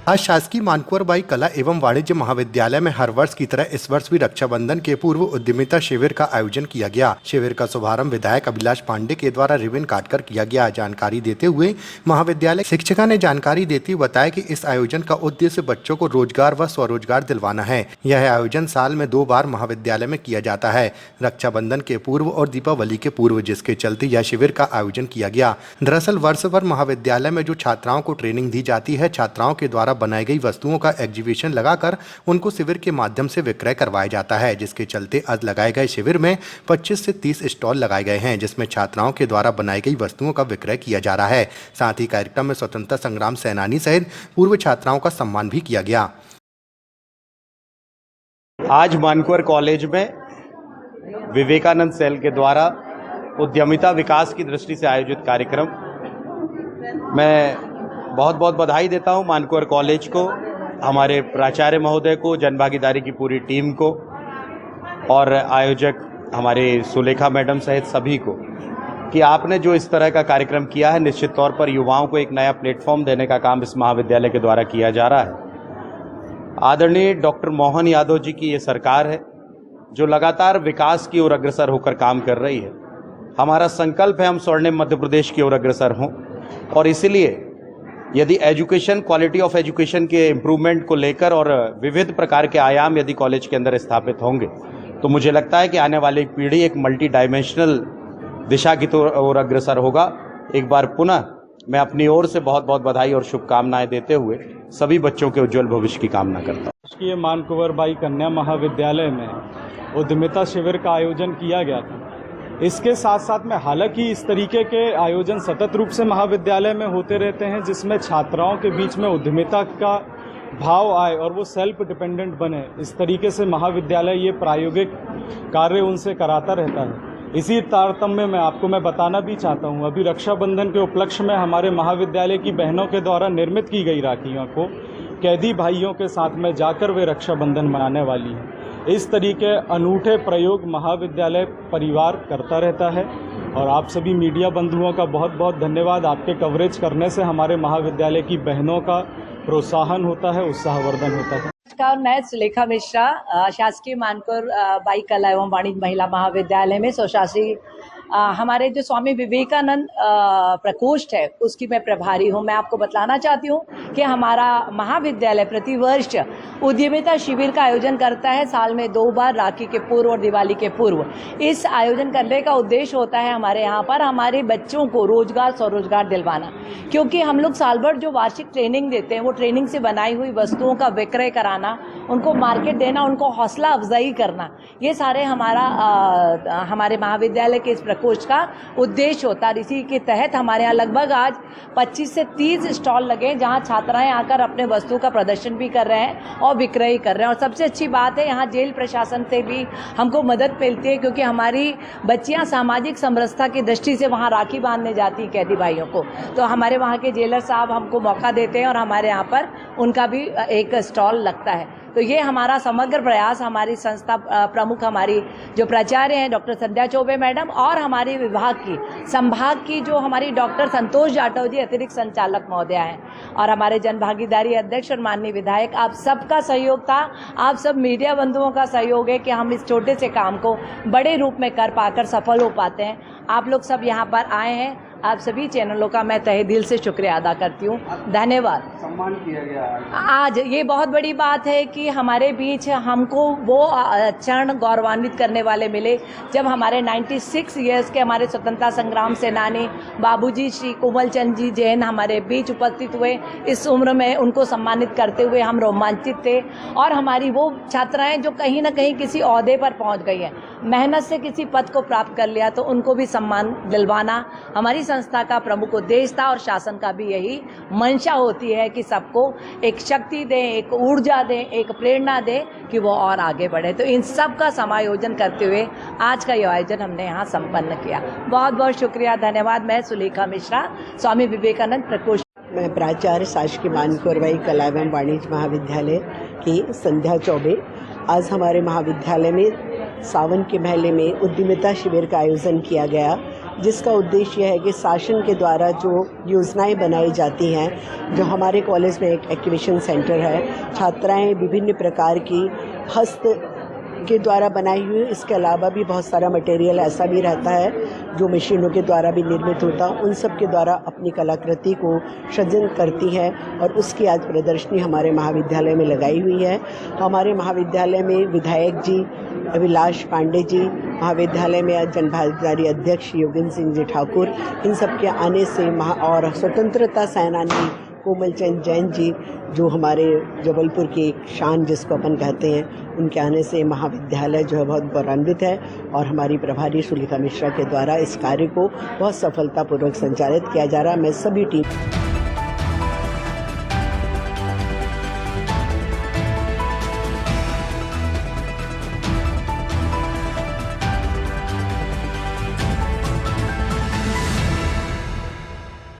आज शासकीय मानकुंवर बाई कला एवं वाणिज्य महाविद्यालय में हर वर्ष की तरह इस वर्ष भी रक्षाबंधन के पूर्व उद्यमिता शिविर का आयोजन किया गया। शिविर का शुभारंभ विधायक अभिलाष पांडे के द्वारा रिबन काटकर किया गया। जानकारी देते हुए महाविद्यालय शिक्षिका ने जानकारी देते हुए बताया कि इस आयोजन का उद्देश्य बच्चों को रोजगार व स्वरोजगार दिलवाना है। यह आयोजन साल में 2 बार महाविद्यालय में किया जाता है, रक्षाबंधन के पूर्व और दीपावली के पूर्व, जिसके चलते यह शिविर का आयोजन किया गया। दरअसल वर्ष भर महाविद्यालय में जो छात्राओं को ट्रेनिंग दी जाती है, छात्राओं के द्वारा बनाई गई वस्तुओं का एग्जीबिशन लगाकर उनको शिविर के माध्यम से विक्रय करवाया जाता है, जिसके चलते आज लगाए गए शिविर में 25 से 30 स्टॉल लगाए गए हैं, जिसमें छात्राओं के द्वारा बनाई गई वस्तुओं का विक्रय किया जा रहा है। साथ ही कार्यक्रम में स्वतंत्रता संग्राम सेनानी सहित पूर्व छात्राओं का सम्मान भी किया गया। आज मानकुंवर कॉलेज में विवेकानंद सेल के द्वारा उद्यमिता विकास की दृष्टि से आयोजित कार्यक्रम, मैं बहुत बहुत बधाई देता हूं मानकुंवर कॉलेज को, हमारे प्राचार्य महोदय को, जनभागीदारी की पूरी टीम को और आयोजक हमारे सुलेखा मैडम सहित सभी को कि आपने जो इस तरह का कार्यक्रम किया है, निश्चित तौर पर युवाओं को एक नया प्लेटफॉर्म देने का काम इस महाविद्यालय के द्वारा किया जा रहा है। आदरणीय डॉक्टर मोहन यादव जी की ये सरकार है जो लगातार विकास की ओर अग्रसर होकर काम कर रही है। हमारा संकल्प है हम स्वर्णिम मध्य प्रदेश की ओर अग्रसर हों, और इसीलिए यदि एजुकेशन, क्वालिटी ऑफ एजुकेशन के इम्प्रूवमेंट को लेकर और विविध प्रकार के आयाम यदि कॉलेज के अंदर स्थापित होंगे तो मुझे लगता है कि आने वाली पीढ़ी एक मल्टी डायमेंशनल दिशा की ओर अग्रसर होगा। एक बार पुनः मैं अपनी ओर से बहुत बहुत बधाई और शुभकामनाएं देते हुए सभी बच्चों के उज्जवल भविष्य की कामना करता हूँ। शासकीय मानकुंवर बाई कन्या महाविद्यालय में उद्यमिता शिविर का आयोजन किया गया था। इसके साथ साथ में हालांकि इस तरीके के आयोजन सतत रूप से महाविद्यालय में होते रहते हैं, जिसमें छात्राओं के बीच में उद्यमिता का भाव आए और वो सेल्फ डिपेंडेंट बने, इस तरीके से महाविद्यालय ये प्रायोगिक कार्य उनसे कराता रहता है। इसी तारतम्य में आपको मैं बताना भी चाहता हूँ, अभी रक्षाबंधन के उपलक्ष्य में हमारे महाविद्यालय की बहनों के द्वारा निर्मित की गई राखियों को कैदी भाइयों के साथ में जाकर वे रक्षाबंधन मनाने वाली हैं। इस तरीके अनूठे प्रयोग महाविद्यालय परिवार करता रहता है और आप सभी मीडिया बंधुओं का बहुत बहुत धन्यवाद। आपके कवरेज करने से हमारे महाविद्यालय की बहनों का प्रोत्साहन होता है, उत्साहवर्धन होता है। नमस्कार, मैं सुलेखा मिश्रा, शासकीय मानकुंवर बाई कला एवं वाणिज्य महिला महाविद्यालय में स्वशासी हमारे जो स्वामी विवेकानंद प्रकोष्ठ है उसकी मैं प्रभारी हूँ। मैं आपको बताना चाहती हूँ कि हमारा महाविद्यालय प्रतिवर्ष उद्यमिता शिविर का आयोजन करता है, साल में 2 बार, राखी के पूर्व और दिवाली के पूर्व। इस आयोजन करने का उद्देश्य होता है हमारे यहाँ पर हमारे बच्चों को रोजगार, स्वरोजगार दिलवाना, क्योंकि हम लोग साल भर जो वार्षिक ट्रेनिंग देते हैं वो ट्रेनिंग से बनाई हुई वस्तुओं का विक्रय कराना, उनको मार्केट देना, उनको हौसला अफजाई करना, ये सारे हमारे महाविद्यालय के इस प्रकोष्ठ का उद्देश्य होता है। इसी के तहत हमारे यहाँ लगभग आज 25 से 30 स्टॉल लगे जहाँ छात्राएं आकर अपने वस्तु का प्रदर्शन भी कर रहे हैं और विक्रय कर रहे हैं। और सबसे अच्छी बात है यहाँ जेल प्रशासन से भी हमको मदद मिलती है, क्योंकि हमारी बच्चियाँ सामाजिक समरसता की दृष्टि से वहाँ राखी बांधने जाती है कैदी भाइयों को, तो हमारे वहाँ के जेलर साहब हमको मौका देते हैं और हमारे यहाँ पर उनका भी एक स्टॉल लगता है। तो ये हमारा समग्र प्रयास, हमारी संस्था प्रमुख हमारी जो प्राचार्य हैं डॉक्टर संध्या चौबे मैडम और हमारी विभाग की संभाग की जो हमारी डॉक्टर संतोष जाटव जी अतिरिक्त संचालक महोदया हैं, और हमारे जनभागीदारी अध्यक्ष और माननीय विधायक, आप सबका सहयोग था, आप सब मीडिया बंधुओं का सहयोग है कि हम इस छोटे से काम को बड़े रूप में कर पाकर सफल हो पाते हैं। आप लोग सब यहाँ पर आए हैं, आप सभी चैनलों का मैं तहे दिल से शुक्रिया अदा करती हूँ। धन्यवाद। सम्मान किया गया आज ये बहुत बड़ी बात है कि हमारे बीच हमको वो क्षण गौरवान्वित करने वाले मिले जब हमारे 96 ईयर्स के हमारे स्वतंत्रता संग्राम सेनानी बाबूजी श्री कोमल चंद जी जैन हमारे बीच उपस्थित हुए। इस उम्र में उनको सम्मानित करते हुए हम रोमांचित थे, और हमारी वो छात्राएं जो कहीं ना कहीं किसी ओहदे पर पहुंच गई हैं, मेहनत से किसी पद को प्राप्त कर लिया, तो उनको भी सम्मान दिलवाना हमारी संस्था का प्रमुख उद्देश्य था, और शासन का भी यही मंशा होती है कि सबको एक शक्ति दें, एक ऊर्जा दें, एक प्रेरणा दें कि वो और आगे बढ़े। तो इन सब का समायोजन करते हुए आज का ये आयोजन हमने यहाँ संपन्न किया। बहुत बहुत शुक्रिया, धन्यवाद। मैं सुलेखा मिश्रा, स्वामी विवेकानंद प्रकोष्ठ। मैं प्राचार्य शासकीय मानकुंवर बाई कला एवं वाणिज्य महाविद्यालय की संध्या चौबे। आज हमारे महाविद्यालय में सावन के महीने में उद्यमिता शिविर का आयोजन किया गया, जिसका उद्देश्य यह है कि शासन के द्वारा जो योजनाएं बनाई जाती हैं, जो हमारे कॉलेज में एक एक्टिवेशन सेंटर है, छात्राएं विभिन्न प्रकार की हस्त के द्वारा बनाई हुई, इसके अलावा भी बहुत सारा मटेरियल ऐसा भी रहता है जो मशीनों के द्वारा भी निर्मित होता, उन सब के द्वारा अपनी कलाकृति को सृजन करती है और उसकी आज प्रदर्शनी हमारे महाविद्यालय में लगाई हुई है। हमारे महाविद्यालय में विधायक जी अभिलाष पांडे जी, महाविद्यालय में जनभागीदारी अध्यक्ष योगेंद्र सिंह जी ठाकुर, इन सब के आने से और स्वतंत्रता सेनानी कोमल चंद जैन जी, जो हमारे जबलपुर की एक शान जिसको अपन कहते हैं, उनके आने से महाविद्यालय जो है बहुत गौरवान्वित है और हमारी प्रभारी सुलेखा मिश्रा के द्वारा इस कार्य को बहुत सफलतापूर्वक संचालित किया जा रहा है। मैं सभी टीम